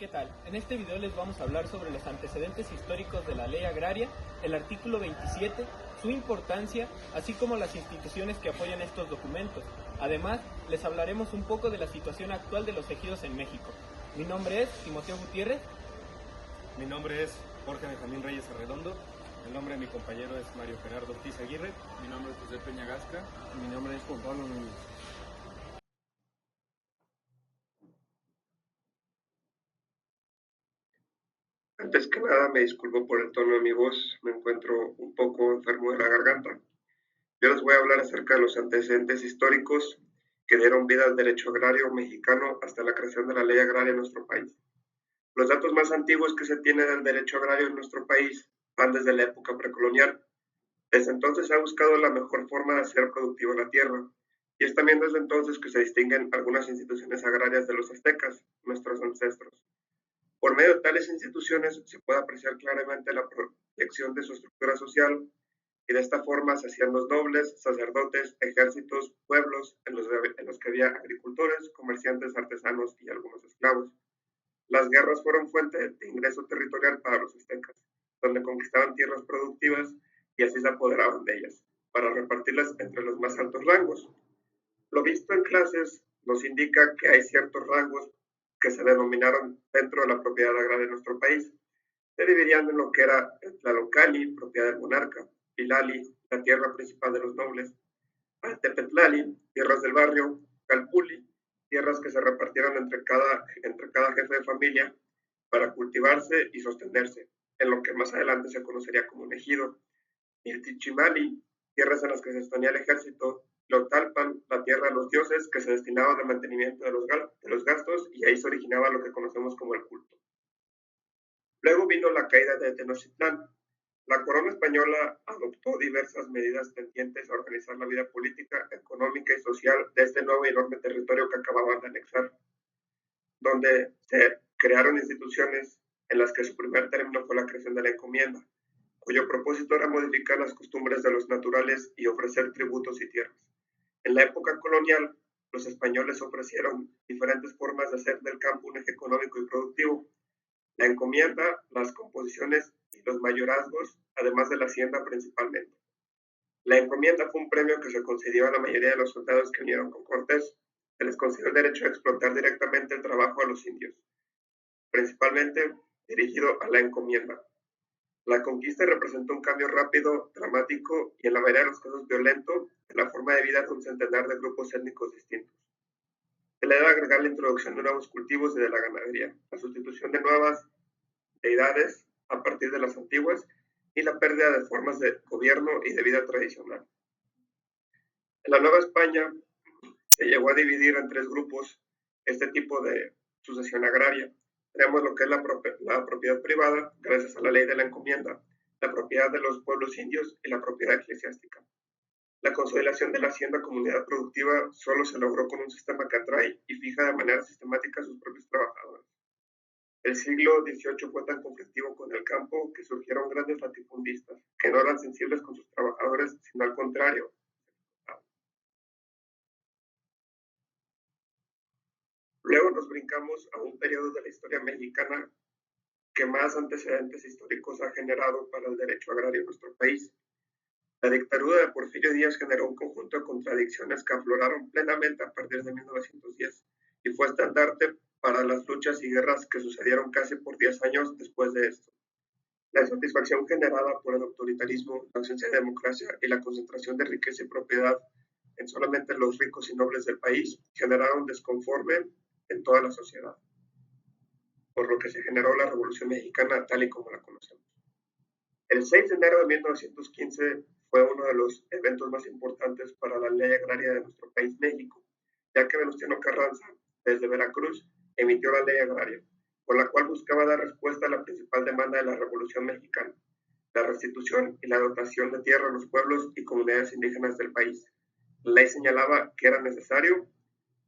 ¿Qué tal? En este video les vamos a hablar sobre los antecedentes históricos de la ley agraria, el artículo 27, su importancia, así como las instituciones que apoyan estos documentos. Además, les hablaremos un poco de la situación actual de los ejidos en México. Mi nombre es Timoteo Gutiérrez. Mi nombre es Jorge Benjamín Reyes Arredondo. El nombre de mi compañero es Mario Gerardo Ortiz Aguirre. Mi nombre es José Peña Gasca. Mi nombre es Juan Pablo Núñez. Antes que nada, me disculpo por el tono de mi voz, me encuentro un poco enfermo de la garganta. Yo les voy a hablar acerca de los antecedentes históricos que dieron vida al derecho agrario mexicano hasta la creación de la ley agraria en nuestro país. Los datos más antiguos que se tienen del derecho agrario en nuestro país van desde la época precolonial. Desde entonces se ha buscado la mejor forma de hacer productiva la tierra, y es también desde entonces que se distinguen algunas instituciones agrarias de los aztecas, nuestros ancestros. Por medio de tales instituciones se puede apreciar claramente la proyección de su estructura social, y de esta forma se hacían los nobles, sacerdotes, ejércitos, pueblos en los que había agricultores, comerciantes, artesanos y algunos esclavos. Las guerras fueron fuente de ingreso territorial para los aztecas, donde conquistaban tierras productivas y así se apoderaban de ellas, para repartirlas entre los más altos rangos. Lo visto en clases nos indica que hay ciertos rangos que se denominaron dentro de la propiedad agraria de nuestro país. Se dividían en lo que era Tlalocali, propiedad del monarca; Ilali, la tierra principal de los nobles; Altepetlali, tierras del barrio; Calpuli, tierras que se repartieron entre cada jefe de familia para cultivarse y sostenerse, en lo que más adelante se conocería como un ejido; Iltichimali, tierras en las que se sostenía el ejército; Tlotalpan, la tierra de los dioses, que se destinaba al mantenimiento de los gastos, y ahí se originaba lo que conocemos como el culto. Luego vino la caída de Tenochtitlán. La corona española adoptó diversas medidas tendientes a organizar la vida política, económica y social de este nuevo y enorme territorio que acababan de anexar, donde se crearon instituciones en las que su primer término fue la creación de la encomienda, cuyo propósito era modificar las costumbres de los naturales y ofrecer tributos y tierras. En la época colonial, los españoles ofrecieron diferentes formas de hacer del campo un eje económico y productivo: la encomienda, las composiciones y los mayorazgos, además de la hacienda principalmente. La encomienda fue un premio que se concedió a la mayoría de los soldados que vinieron con Cortés. Se les concedió el derecho a explotar directamente el trabajo a los indios, principalmente dirigido a la encomienda. La conquista representó un cambio rápido, dramático y en la mayoría de los casos violento en la forma de vida de un centenar de grupos étnicos distintos. Se le debe agregar la introducción de nuevos cultivos y de la ganadería, la sustitución de nuevas deidades a partir de las antiguas y la pérdida de formas de gobierno y de vida tradicional. En la Nueva España se llegó a dividir en tres grupos este tipo de sucesión agraria. Tenemos lo que es la propiedad privada, gracias a la ley de la encomienda, la propiedad de los pueblos indios y la propiedad eclesiástica. La consolidación de la hacienda como unidad productiva solo se logró con un sistema que atrae y fija de manera sistemática a sus propios trabajadores. El siglo XVIII fue tan conflictivo con el campo que surgieron grandes latifundistas, que no eran sensibles con sus trabajadores, sino al contrario. Luego nos brincamos a un periodo de la historia mexicana que más antecedentes históricos ha generado para el derecho agrario en nuestro país. La dictadura de Porfirio Díaz generó un conjunto de contradicciones que afloraron plenamente a partir de 1910 y fue estandarte para las luchas y guerras que sucedieron casi por 10 años después de esto. La insatisfacción generada por el autoritarismo, la ausencia de democracia y la concentración de riqueza y propiedad en solamente los ricos y nobles del país generaron desconforme en toda la sociedad, por lo que se generó la Revolución Mexicana tal y como la conocemos. El 6 de enero de 1915 fue uno de los eventos más importantes para la ley agraria de nuestro país, México, ya que Venustiano Carranza, desde Veracruz, emitió la ley agraria, con la cual buscaba dar respuesta a la principal demanda de la Revolución Mexicana: la restitución y la dotación de tierra a los pueblos y comunidades indígenas del país. La ley señalaba que era necesario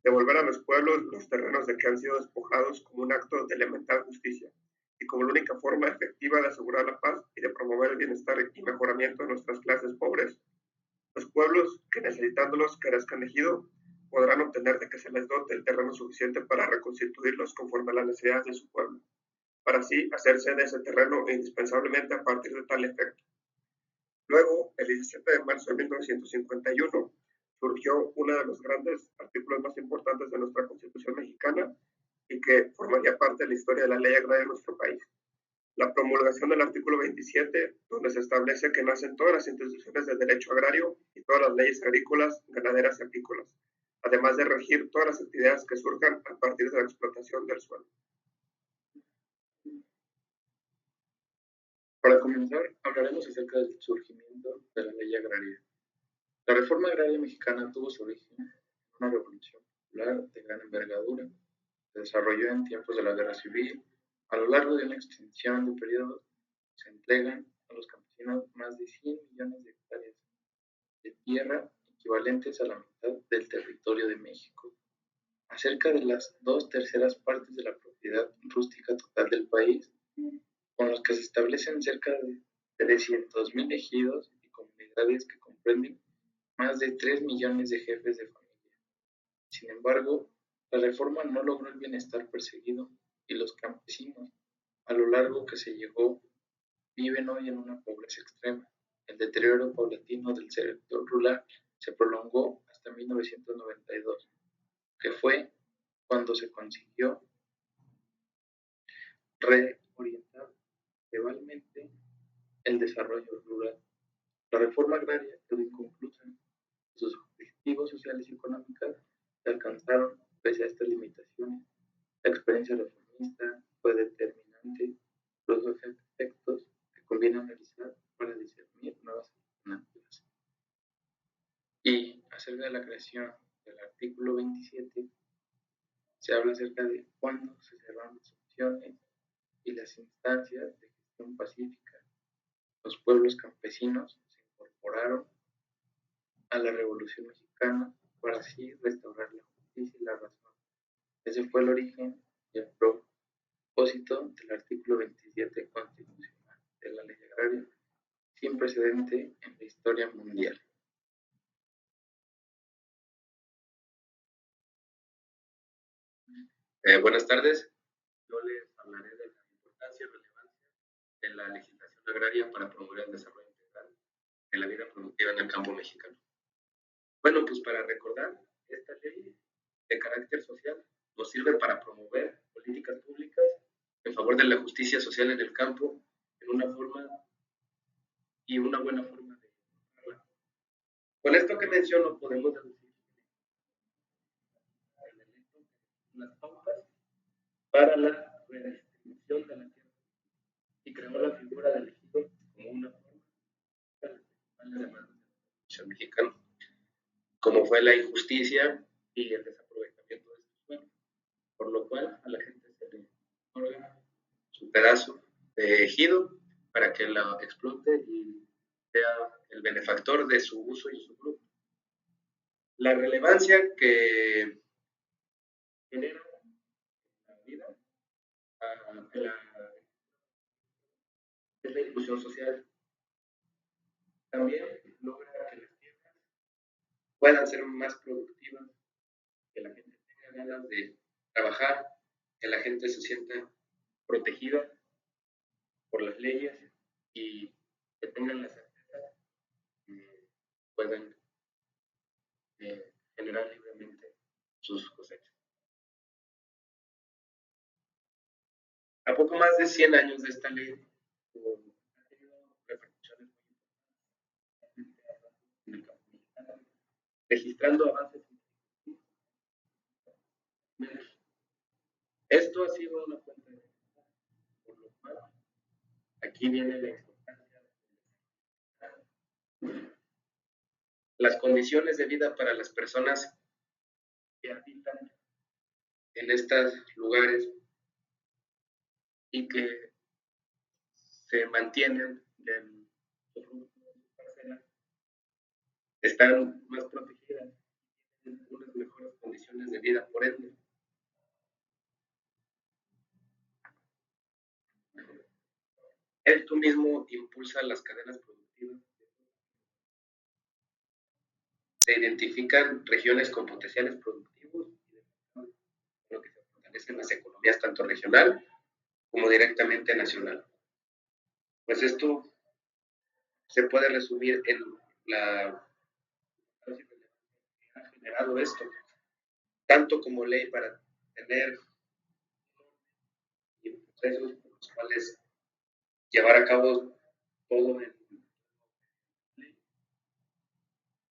devolver a los pueblos los terrenos de que han sido despojados como un acto de elemental justicia y como la única forma efectiva de asegurar la paz y de promover el bienestar y mejoramiento de nuestras clases pobres. Los pueblos que necesitándolos carezcan de ejido podrán obtener de que se les dote el terreno suficiente para reconstituirlos conforme a las necesidades de su pueblo, para así hacerse de ese terreno indispensablemente a partir de tal efecto. Luego, el 17 de marzo de 1951, surgió uno de los grandes artículos más importantes de nuestra Constitución mexicana y que formaría parte de la historia de la ley agraria de nuestro país. La promulgación del artículo 27, donde se establece que nacen todas las instituciones del derecho agrario y todas las leyes agrícolas, ganaderas y apícolas, además de regir todas las actividades que surjan a partir de la explotación del suelo. Para comenzar, hablaremos acerca del surgimiento de la ley agraria. La reforma agraria mexicana tuvo su origen en una revolución popular de gran envergadura. Se desarrolló en tiempos de la Guerra Civil. A lo largo de una extensión de periodos, se entregan a los campesinos más de 100 millones de hectáreas de tierra, equivalentes a la mitad del territorio de México. A cerca de las 2/3 partes de la propiedad rústica total del país, con los que se establecen cerca de 300,000 ejidos y comunidades que comprenden más de 3 millones de jefes de familia. Sin embargo, la reforma no logró el bienestar perseguido y los campesinos, a lo largo que se llegó, viven hoy en una pobreza extrema. El deterioro paulatino del sector rural se prolongó hasta 1992, que fue cuando se consiguió reorientar gradualmente el desarrollo rural. La reforma agraria quedó inconclusa. Sus objetivos sociales y económicos se alcanzaron pese a estas limitaciones. La experiencia reformista fue determinante. Los efectos que conviene analizar para discernir nuevas alternativas. Y acerca de la creación del artículo 27, se habla acerca de cuándo se cerraron las opciones y las instancias de gestión pacífica. Los pueblos campesinos se incorporaron a la Revolución Mexicana para así restaurar la justicia y la razón. Ese fue el origen y el propósito del artículo 27 constitucional de la ley agraria, sin precedente en la historia mundial. Buenas tardes. Yo les hablaré de la importancia y relevancia de la legislación agraria para promover el desarrollo integral de la vida productiva en el campo mexicano. Bueno, pues para recordar, esta ley de carácter social nos sirve para promover políticas públicas en favor de la justicia social en el campo en una forma y una buena forma de encontrarla. Con esto que menciono podemos deducir las pautas para la redistribución de la tierra y creó la figura del ejido como una forma de las principales demandas de la población mexicana, como fue la injusticia y el desaprovechamiento de estos suelos, por lo cual a la gente se le otorga su pedazo de ejido para que la explote y sea el benefactor de su uso y su grupo. La relevancia que genera la vida es la inclusión social. También logra que las tierras puedan ser más productivas, que la gente tenga ganas de trabajar, que la gente se sienta protegida por las leyes y que tengan la certeza que puedan generar libremente sus cosechas. A poco más de 100 años de esta ley, ha tenido repercusiones muy importantes en el campo mexicano, registrando avances significativos. Esto ha sido una fuente de bienestar, por lo cual aquí viene la importancia de las condiciones de vida para las personas que habitan en estos lugares y que se mantienen en su parcela, están más protegidas y tienen unas mejores condiciones de vida, por ende. Esto mismo impulsa las cadenas productivas Se identifican regiones con potenciales productivos y de lo que se fortalecen las economías tanto regional como directamente nacional. Pues esto se puede resumir en la que ha generado esto, tanto como ley para tener procesos por los cuales llevar a cabo todo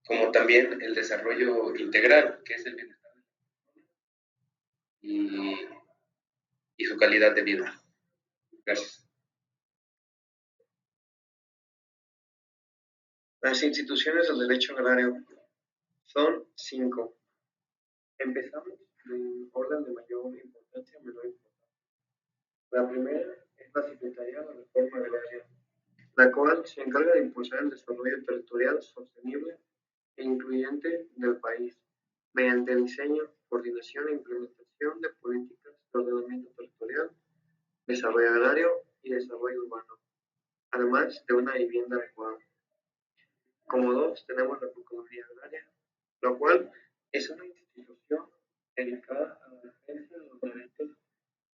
como también el desarrollo integral, que es el bienestar y, y su calidad de vida. Gracias. Las instituciones del derecho agrario son 5. Empezamos en orden de mayor importancia a menor importancia. La primera es la Secretaría de Reforma Agraria, la cual se encarga de impulsar el desarrollo territorial sostenible e incluyente del país, mediante el diseño, coordinación e implementación de políticas de ordenamiento territorial, desarrollo agrario y desarrollo urbano, además de una vivienda adecuada. Como 2 tenemos la Procuraduría Agraria, la cual es una institución dedicada a la defensa de los derechos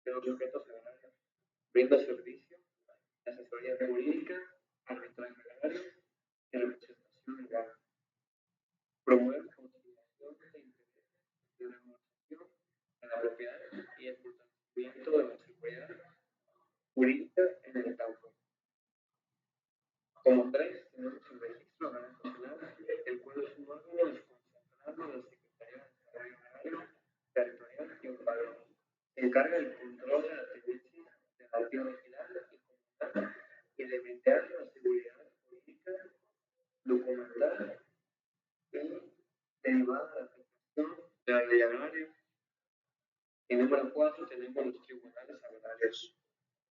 de los sujetos agrarios, brinda servicio, asesoría jurídica, arbitraje agrario y representación legal. Promueve la conciliación de intereses y la regulación de la propiedad y el fortalecimiento de la seguridad jurídica en el campo. Como 3 tenemos el Registro Agrario Nacional, el cual es un órgano desconcentrado de la Secretaría de Desarrollo Agrario, Territorial y Urbano. Se encarga del control de la tenencia de la tierra regional y comunal y de brindar la seguridad jurídica, documental y derivada de la aplicación de la ley agraria. Y número 4 tenemos los tribunales agrarios,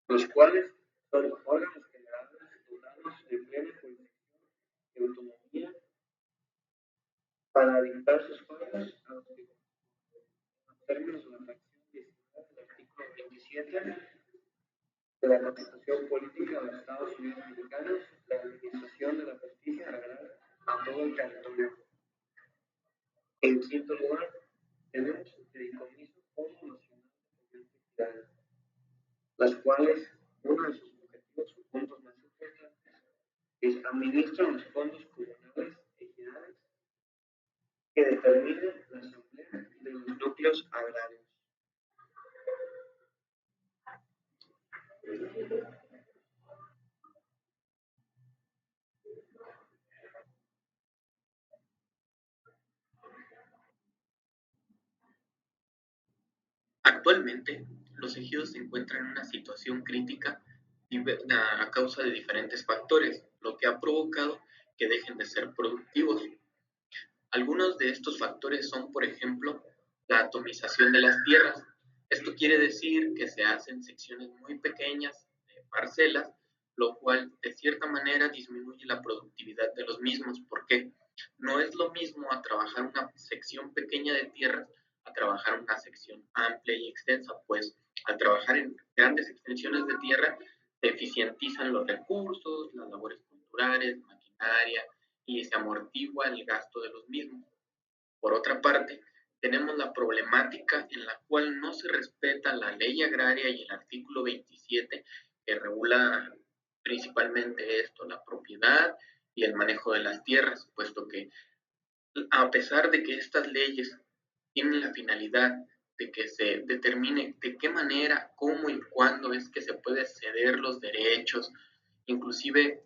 los cuales son órganos generales dotados de plena jurisdicción y autonomía para dictar sus fallos a los términos de la fracción 19 del artículo 27 de la Constitución Política de los Estados Unidos Mexicanos, la administración de la justicia agraria a todo el territorio. En quinto lugar, tenemos el Fideicomiso Fondo Nacional de Entidades, las cuales, uno de sus objetivos o puntos más importantes, es administrar los fondos comunales e entidades que determinen la asamblea de los núcleos agrarios. Actualmente, los ejidos se encuentran en una situación crítica a causa de diferentes factores, lo que ha provocado que dejen de ser productivos. Algunos de estos factores son, por ejemplo, la atomización de las tierras. Esto quiere decir que se hacen secciones muy pequeñas de parcelas, lo cual de cierta manera disminuye la productividad de los mismos. ¿Por qué? No es lo mismo a trabajar una sección pequeña de tierras a trabajar una sección amplia y extensa, pues al trabajar en grandes extensiones de tierra se eficientizan los recursos, las labores culturales, maquinaria, y se amortigua el gasto de los mismos. Por otra parte, tenemos la problemática en la cual no se respeta la ley agraria y el artículo 27 que regula principalmente esto, la propiedad y el manejo de las tierras, puesto que a pesar de que estas leyes tienen la finalidad de que se determine de qué manera, cómo y cuándo es que se puede ceder los derechos, inclusive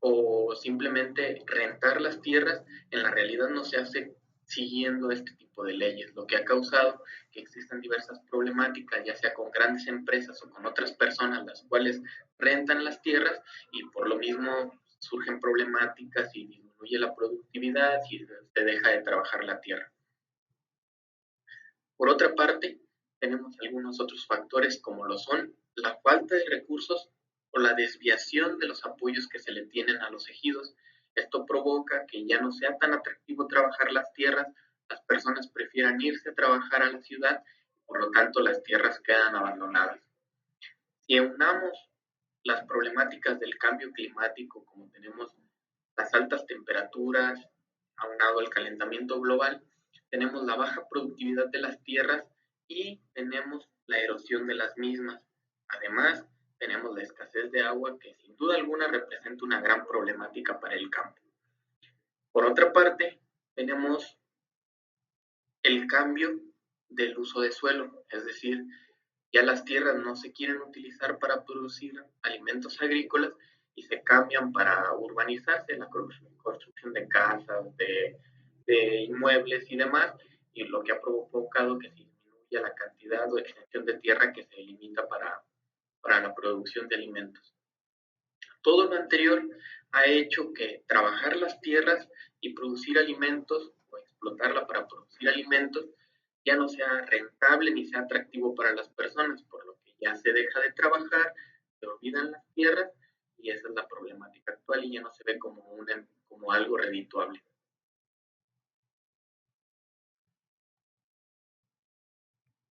o simplemente rentar las tierras, en la realidad no se hace siguiendo este tipo de leyes, lo que ha causado que existan diversas problemáticas, ya sea con grandes empresas o con otras personas, las cuales rentan las tierras y por lo mismo surgen problemáticas y disminuye la productividad y se deja de trabajar la tierra. Por otra parte, tenemos algunos otros factores como lo son la falta de recursos o la desviación de los apoyos que se le tienen a los ejidos. Esto provoca que ya no sea tan atractivo trabajar las tierras, las personas prefieran irse a trabajar a la ciudad, por lo tanto las tierras quedan abandonadas. Si aunamos las problemáticas del cambio climático, como tenemos las altas temperaturas, aunado al calentamiento global, tenemos la baja productividad de las tierras y tenemos la erosión de las mismas. Además, tenemos la escasez de agua que sin duda alguna representa una gran problemática para el campo. Por otra parte, tenemos el cambio del uso de suelo, es decir, ya las tierras no se quieren utilizar para producir alimentos agrícolas y se cambian para urbanizarse, la construcción de casas, de inmuebles y demás, y lo que ha provocado que se disminuya la cantidad o extensión de tierra que se limita para la producción de alimentos. Todo lo anterior ha hecho que trabajar las tierras y producir alimentos o explotarla para producir alimentos ya no sea rentable ni sea atractivo para las personas, por lo que ya se deja de trabajar, se olvidan las tierras y esa es la problemática actual y ya no se ve como algo redituable.